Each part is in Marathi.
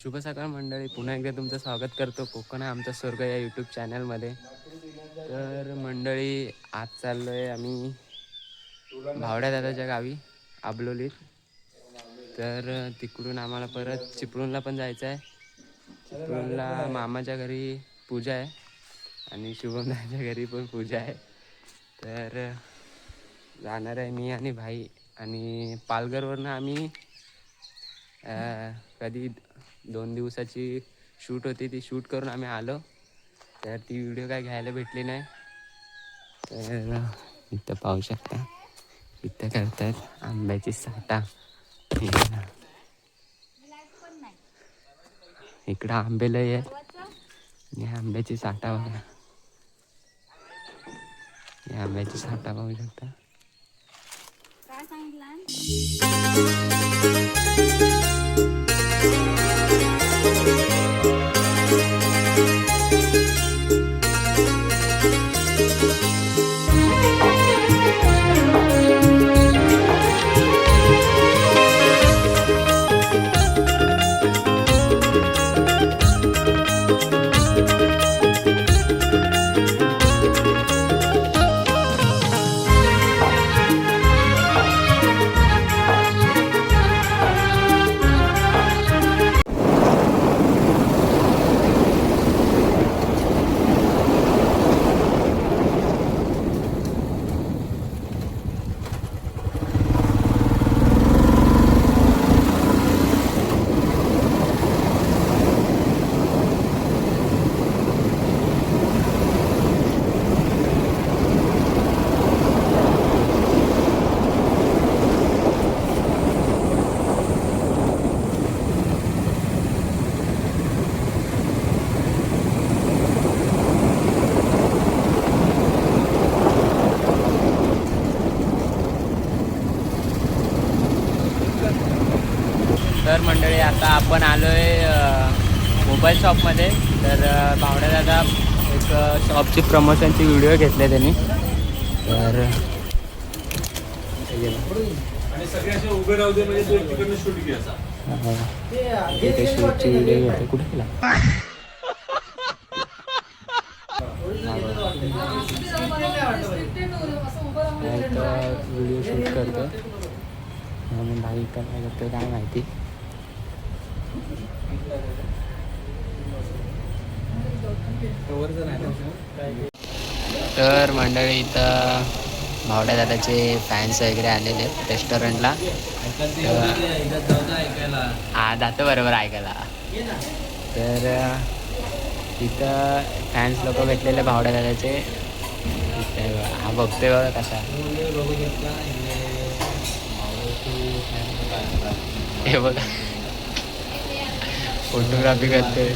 शुभ सकाळ मंडळी, पुन्हा एकदा तुमचं स्वागत करतो कोकण आहे आमचा स्वर्ग या यूट्यूब चॅनलमध्ये. तर मंडळी, आज चाललो आहे आम्ही भावड्या दादाच्या गावी आबलोलीत. तर तिकडून आम्हाला परत चिपळूणला पण जायचं आहे. चिपळूणला मामाच्या घरी पूजा आहे आणि शुभम दादाच्या घरी पण पूजा आहे. तर जाणार आहे मी आणि भाई. आणि पालघरवरनं आम्ही कधी 2 दिवसाची शूट होती, ती शूट करून आम्ही आलो. तर ती व्हिडिओ काय घ्यायला भेटली नाही. तर इथं पाहू शकता, इथं करतात आंब्याची साठा. इकडं आंबे लय आहेत आणि आंब्याची साठा बघा. ही आंब्याची साठा पाहू शकता. काय सांगितलं? तर मंडळी, आता आपण आलो आहे मोबाईल शॉपमध्ये. तर भावड्या दादा एक शॉपची प्रमोशनची व्हिडिओ घेतले त्यांनी. तर उभे राहू दे म्हणजे तिकडनं शूट घ्यायचा. इथे शूटची व्हिडिओ घेते. कुठे गेला? व्हिडिओ शूट करतो म्हणून भाई काय करतो काय माहिती. तर मंडळी, इथं भावड्या दादाचे फॅन्स वगैरे आलेले आहेत रेस्टॉरंटला. हा, जातो बरोबर ऐकायला. तर इथं फॅन्स लोक भेटलेले भावड्या दादाचे. हा बघतोय बघा कसा. हे बघा, फोटोग्राफी करतोय.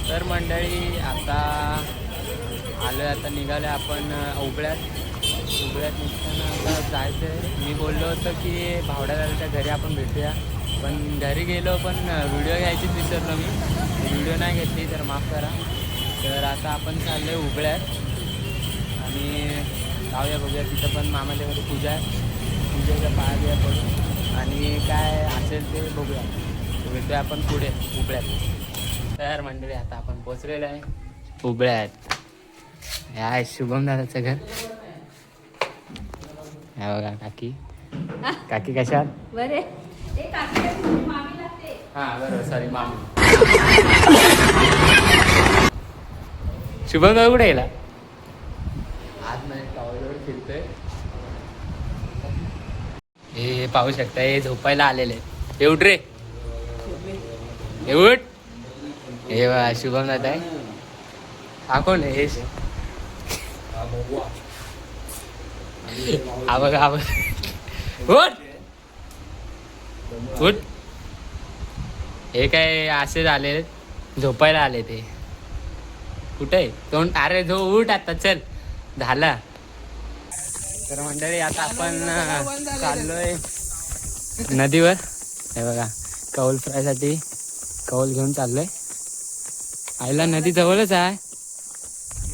तर मंडळी, आता आलो आहे, आता निघालो आपण उबळ्यात निघताना आता जायचं आहे. मी बोललो होतो की भावड्या दादाच्या घरी आपण भेटूया, पण घरी गेलो पण व्हिडिओ घ्यायचीच विसरलो मी. व्हिडिओ नाही घेतली तर माफ करा. तर आता आपण चाललो आहे उबळ्यात आणि जाऊया बघूया. तिथं पण मामाच्या घरी पूजा आहे. पूजेच्या पाया पडून आणि काय असेल ते बघूया. भेटूया आपण पुढे उबळ्यात. तर मंडळी, आता आपण पोचलेलो आहे उबळ्यात. हे आहे शुभम दादाचं घर. हे बघा काकी. काकी कशात? बरे. हां बरोबर, सॉरी मामी. शुभम दादा कुठे गेला? आज नाही, टॉवेलवर फिरतोय. हे पाहू शकता, हे झोपायला आलेले. हे उठ रे, हे उठ. हे बघा शुभम दादा आहे. हा कोण आहे? हा बघा, हा बघा. उठ उठ. हे काय असेच आले, झोपायला आले ते. कुठे आहे तोंड? अरे जो उठ आता, चल झाला. तर मंडळी, आता आपण चाललोय नदीवर. हे बघा, कौल फ्रायसाठी कौल घेऊन चाललोय. आईला नदी जवळच आहे.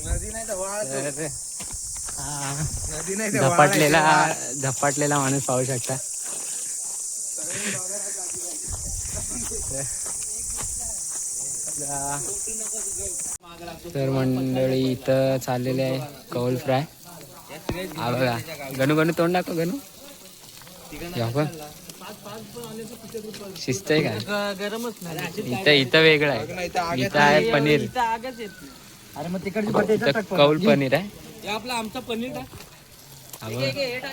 नदी नाही तर वाळत. तर हा नदी नाही तर वाळत. झपाटलेला माणूस पाहू शकता. तर मंडळी इथं चाललेले आहे कौल फ्राय. हा बघा गणू गणू तोंड दाखव गणू. या पण शिस्त आहे का? गरमच नाही. इथं वेगळं आहे. इथं आहे पनीर. अरे मग तिकडची इथं कौल पनीर आहे. आपला आमचा पनीर हा बघा.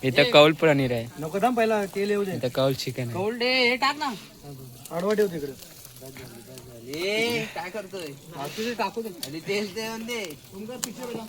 इथं कौल पनीर आहे. नको थांब पहिला तेल येऊ दे. इथं कौल चिकन आहे. कोल्ड हे टाक ना. आडवा ठेव तिकडे. काय करतोय तुझे टाकू दे. तेल दे. तुमका पिक्चर बघा.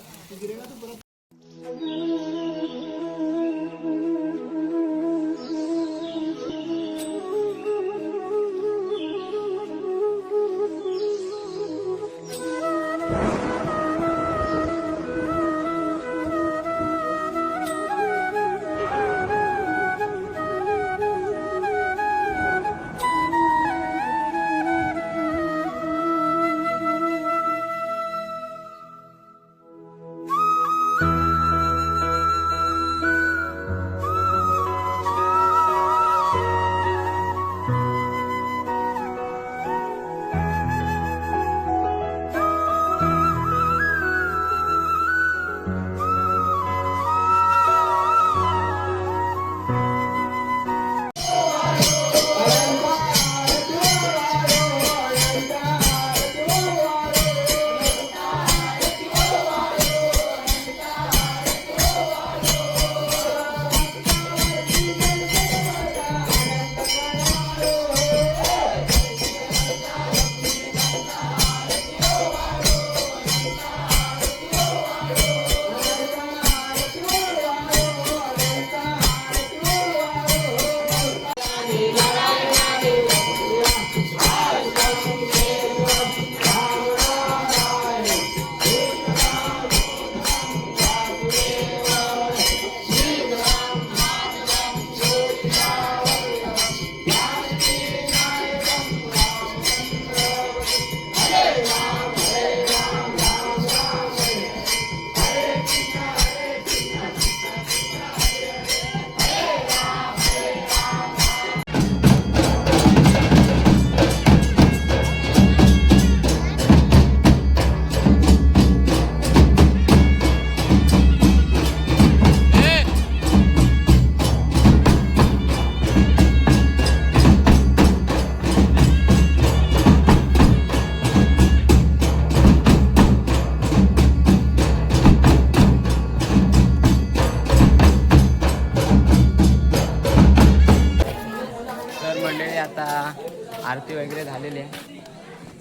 आरती वगैरे झालेली आहे.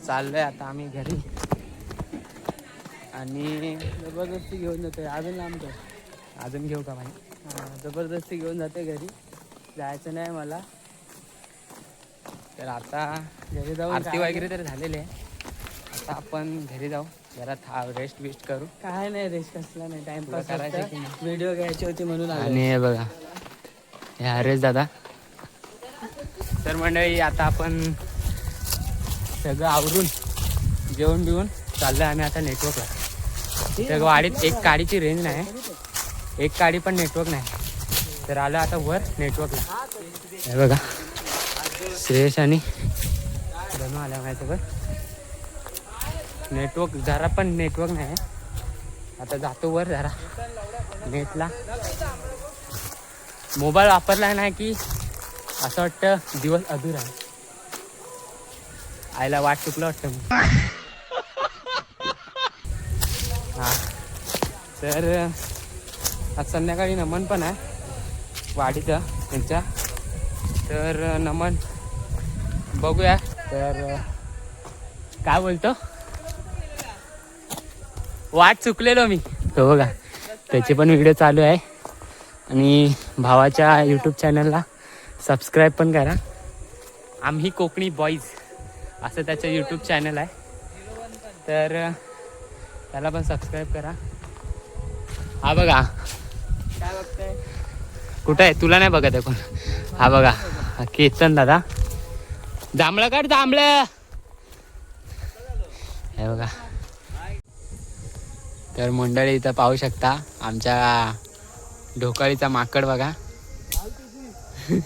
चाललोय आता आम्ही घरी आणि जबरदस्ती घेऊन जातोय. अजून लांब अजून घेऊ का भाई? जबरदस्ती घेऊन जाते घरी. जायचं नाही मला. तर आता घरी जाऊ. आरती वगैरे तर झालेली आहे. आता आपण घरी जाऊ, जरा रेस्ट बिस्ट करू. काय नाही रेस्ट कसला नाही, टाइमपास करायचं की नाही? व्हिडिओ घ्यायची होती म्हणून आलो. आणि हे बघा हे हरेश दादा. तर मंडळी आता आपण सगळं आवरून जेवण बिवून चाललं आम्ही आता नेटवर्कला. सगळं वाडीत एक काडीची रेंज नाही, एक काडी पण नेटवर्क नाही. तर आलं आता वर नेटवर्कला. हे बघा श्रेयश आणि बनू आल्या माझ्यासोबत. नेटवर्क जरा पण नेटवर्क नाही. आता जातो वर जरा नेटला. मोबाईल वापरला नाही की असं वाटतं दिवस अधूर आहे. आईला वाट चुकलं वाटतं. हा तर आज संध्याकाळी नमन पण आहे वाडीचं त्यांच्या. तर नमन बघूया. तर काय बोलतो, वाट चुकलेलो मी. तो बघा त्याचे पण व्हिडिओ चालू आहे. आणि भावाच्या यूट्यूब चॅनलला सबस्क्राईब पण करा. आम्ही कोकणी बॉईज असं त्याचं यूट्यूब चॅनल आहे. तर त्याला पण सबस्क्राईब करा. हा बघा काय बघताय? कुठं आहे तुला नाही बघत आहे कोण. हा बघा केतन दादा. जांभळं काढ जांभळं. हे बघा. तर मंडळी इथं पाहू शकता आमच्या ढोकाळीचा माकड बघा. हे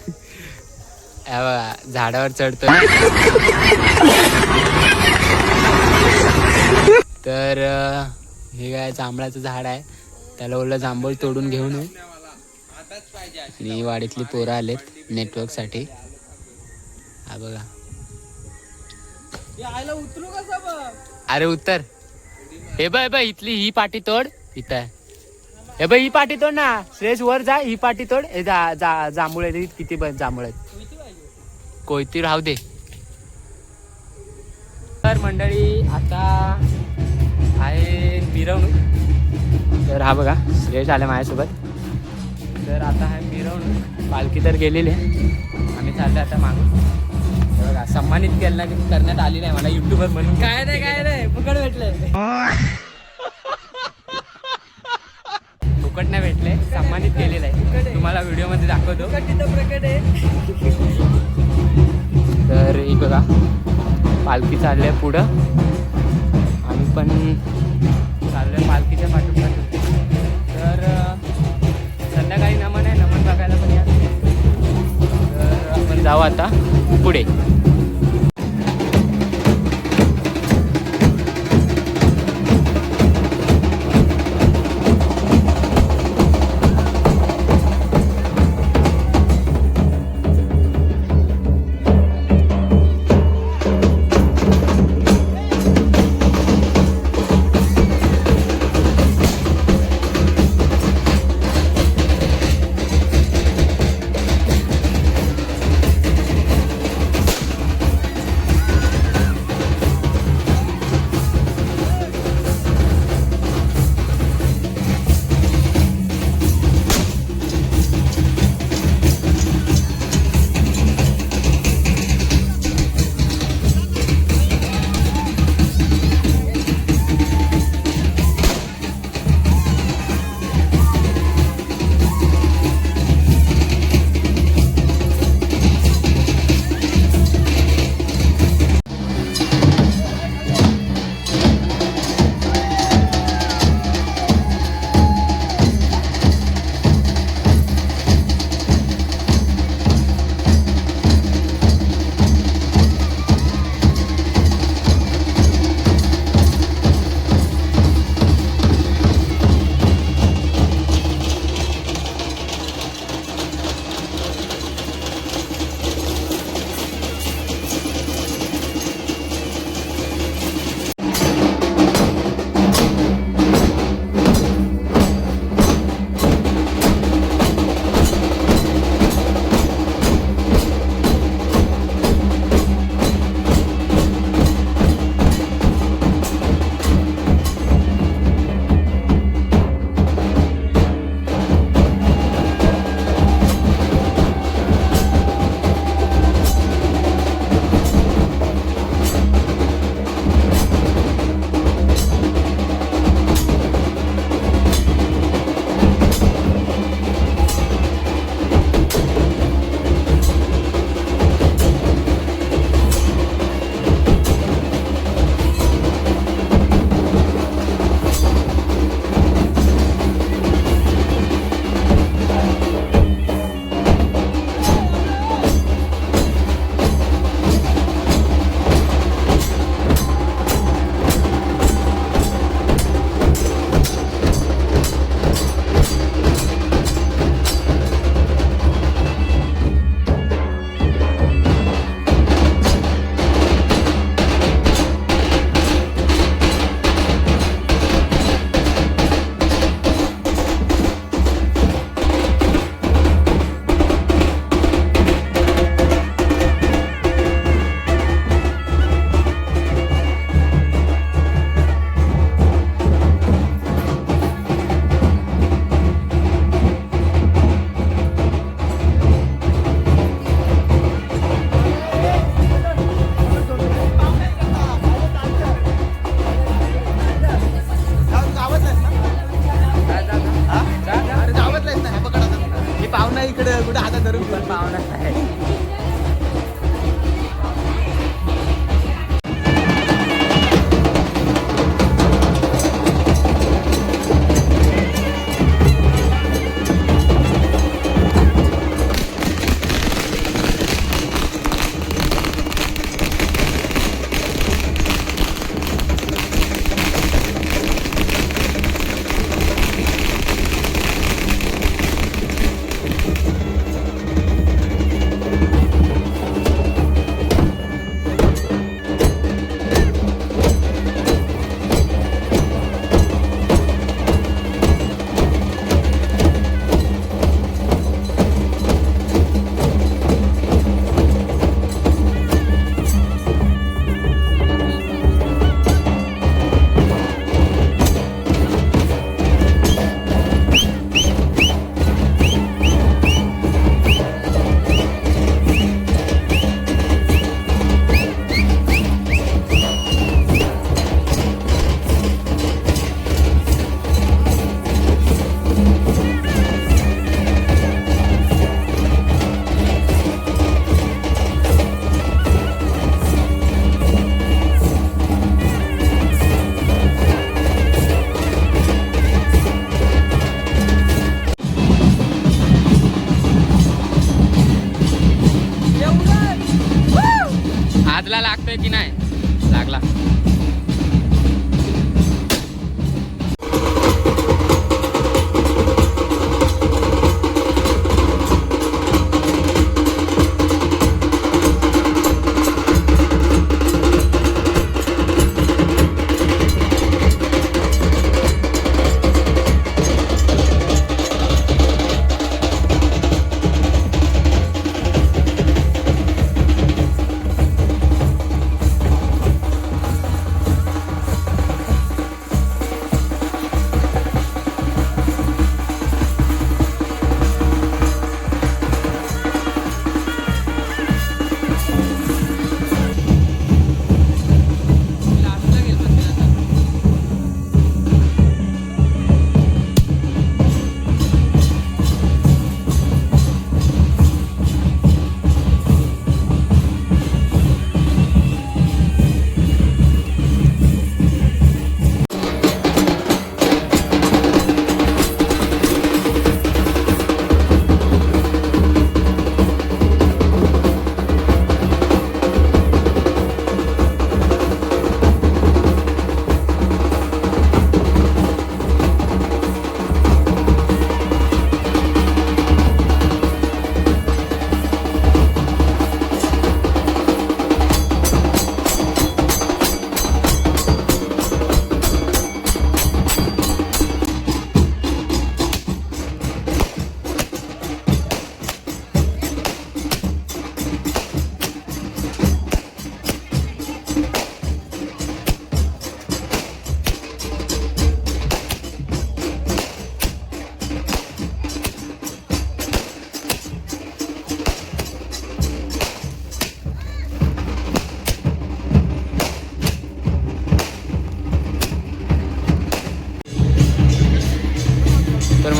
बघा झाडावर चढतोय. तर हे काय जांभळाचं झाड आहे, त्याला ओलं जांभूळ तोडून घेऊन येऊ. आणि वाडीतली पोरं आलेत नेटवर्क साठी. हा बघा. अरे उत्तर. हे बाय इथली ही पाटी तोड. इथं आहे. हे बाय ही पाटी तोड ना. श्रेष वर जा, ही पाटी तोड. हे जांभूळ आहेत किती जांभूळ आहेत. कोयती राहू दे. तर मंडळी आता आहे मिरवणूक. तर हा बघा श्रेष आले माझ्यासोबत. तर आता आहे मिरवणूक. पालखी तर गेलेली आहे, आम्ही चाललो आता मागून. बघा सन्मानित करण्यात आली नाही मला युट्यूबर म्हणून. काय नाही फुकट भेटले. फुकट नाही भेटले, सन्मानित केलेलं आहे. तुम्हाला व्हिडिओ मध्ये दाखवतो. तर ही बघा पालखी चालली आहे पुढं. आम्ही पण चाललोय पालखीच्या पाठोपाठ. तर संध्याकाळी नमन आहे, नमन बघायला पण या. तर आपण जाऊ आता पुढे.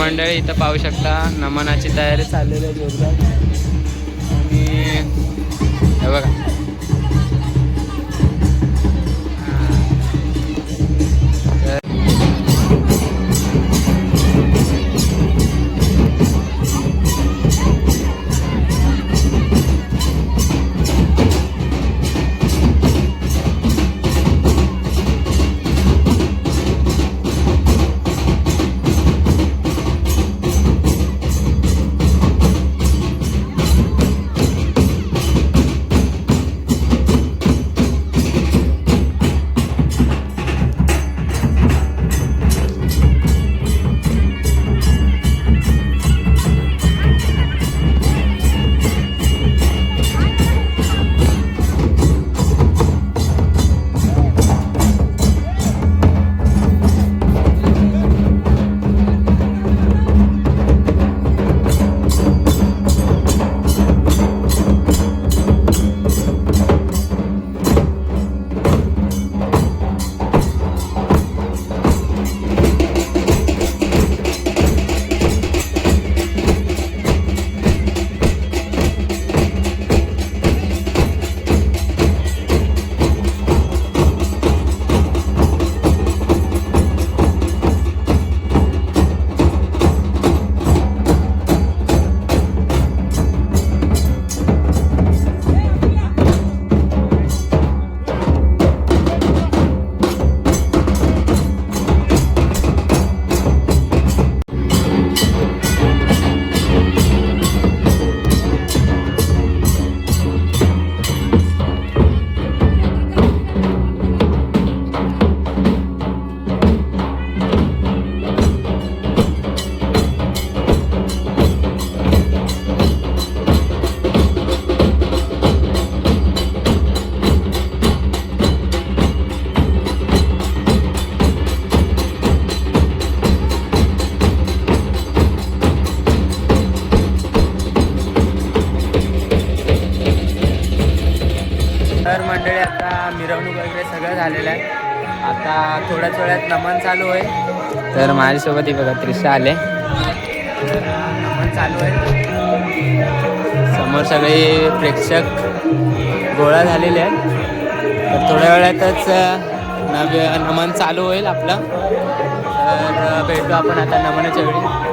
मंडळी इथं पाहू शकता नमनाची तयारी चाललेली आहे जोरदार. आणि हे बघा तर मंडळी आता मिरवणूक वगैरे सगळं झालेलं आहे. आता थोड्याच वेळात नमन चालू आहे. तर माझ्यासोबत ही बघा त्रिशा आले. तर नमन चालू आहे. समोर सगळे प्रेक्षक गोळा झालेले आहेत. तर थोड्या वेळातच नमन चालू होईल आपलं. तर भेटू आपण आता नमनाच्या वेळी.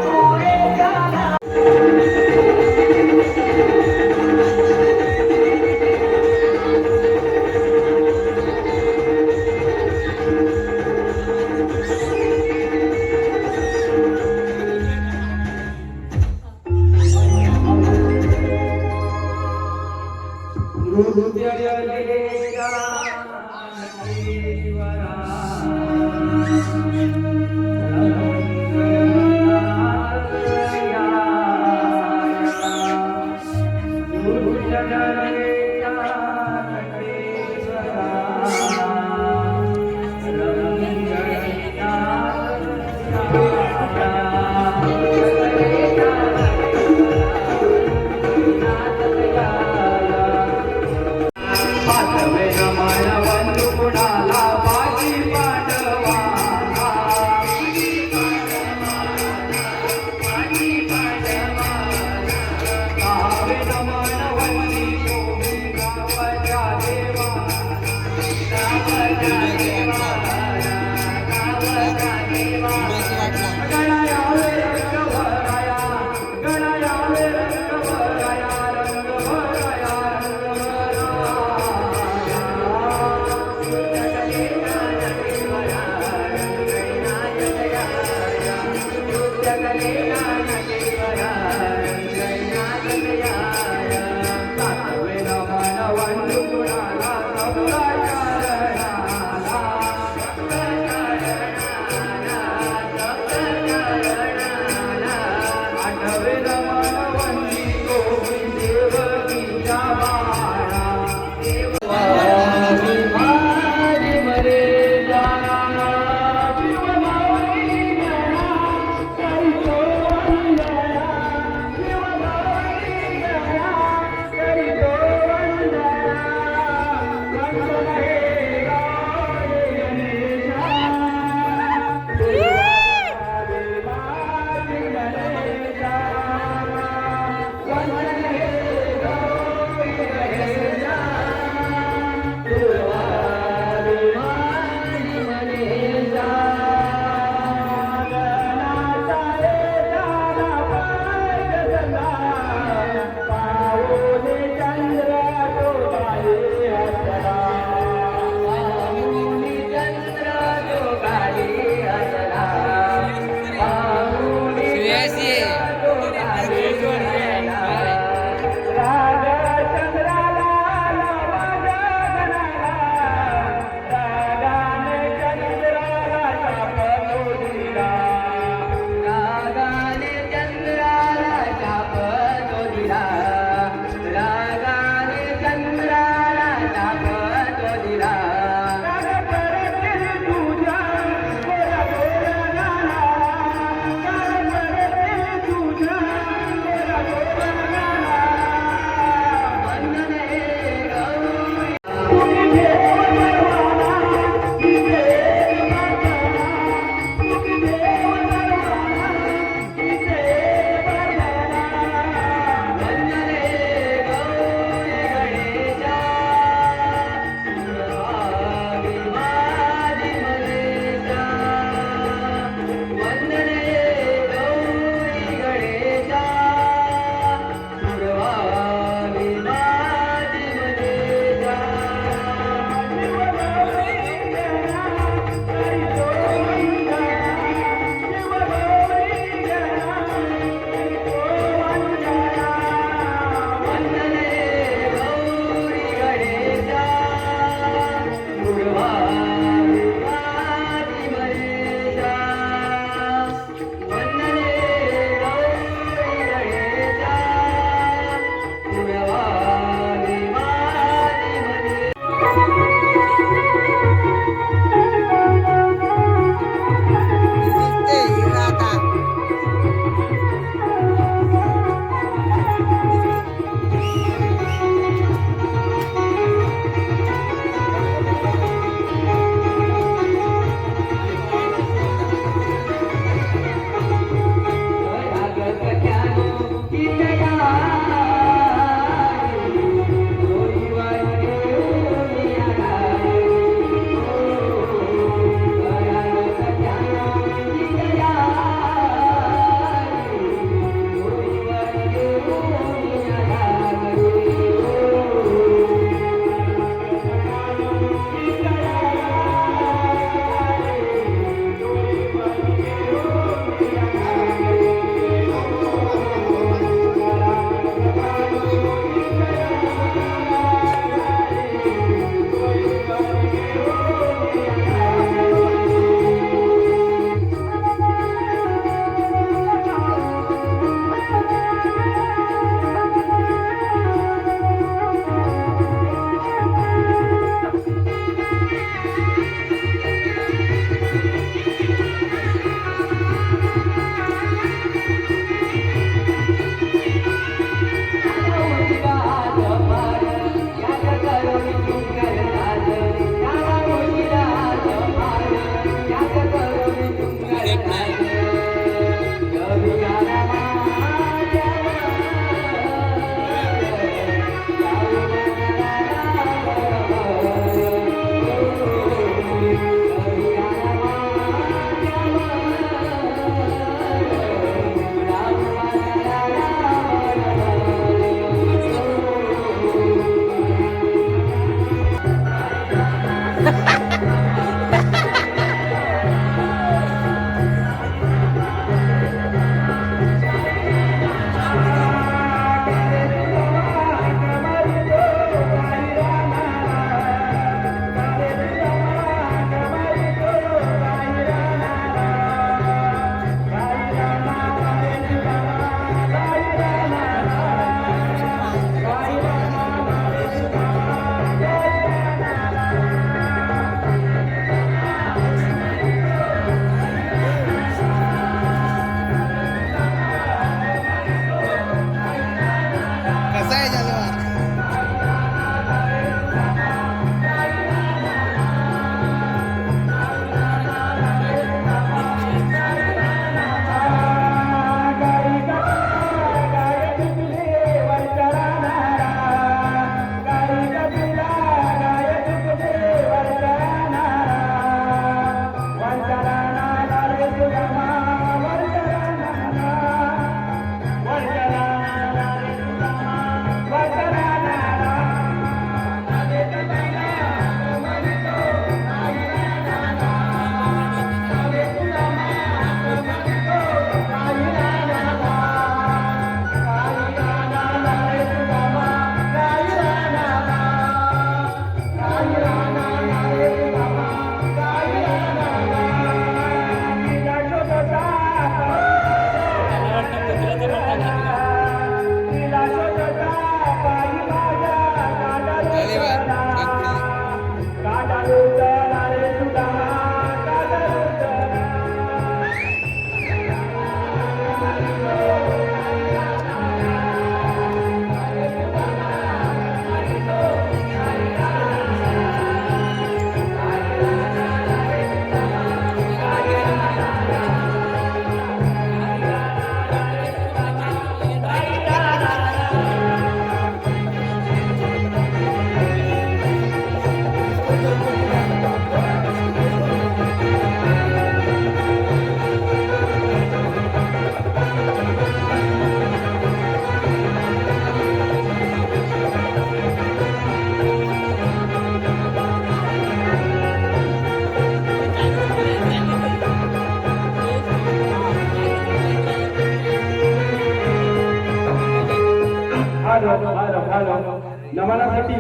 नमनासाठी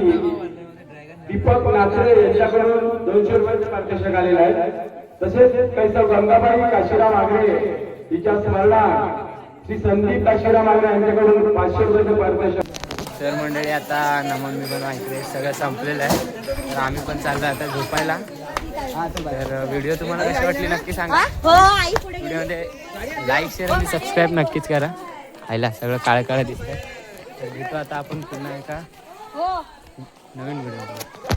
दीपक नाचरे यांच्याकडून 200 रुपयाचे पारितोषिक आलेले आहे. तसेच कैसव गंगाबाई काशीराम आगरे हिच्या स्मरणार्थ श्री संदीप काशीराम आगरे यांच्याकडून 500 रुपयाचे पारितोषिक. तर मंडळी आता नमन मी पण ऐकले सगळं संपलेलं आहे. तर आम्ही पण चाललो आता झोपायला. तर व्हिडिओ तुम्हाला कशी वाटली नक्की सांगा. हो आई पुढे व्हिडिओमध्ये लाईक शेअर आणि सबस्क्राईब नक्कीच करा. आईला सगळं काळं काळं दिसतंय. तर भेटू आता आपण पुन्हा एका हो नवीन व्हिडिओ.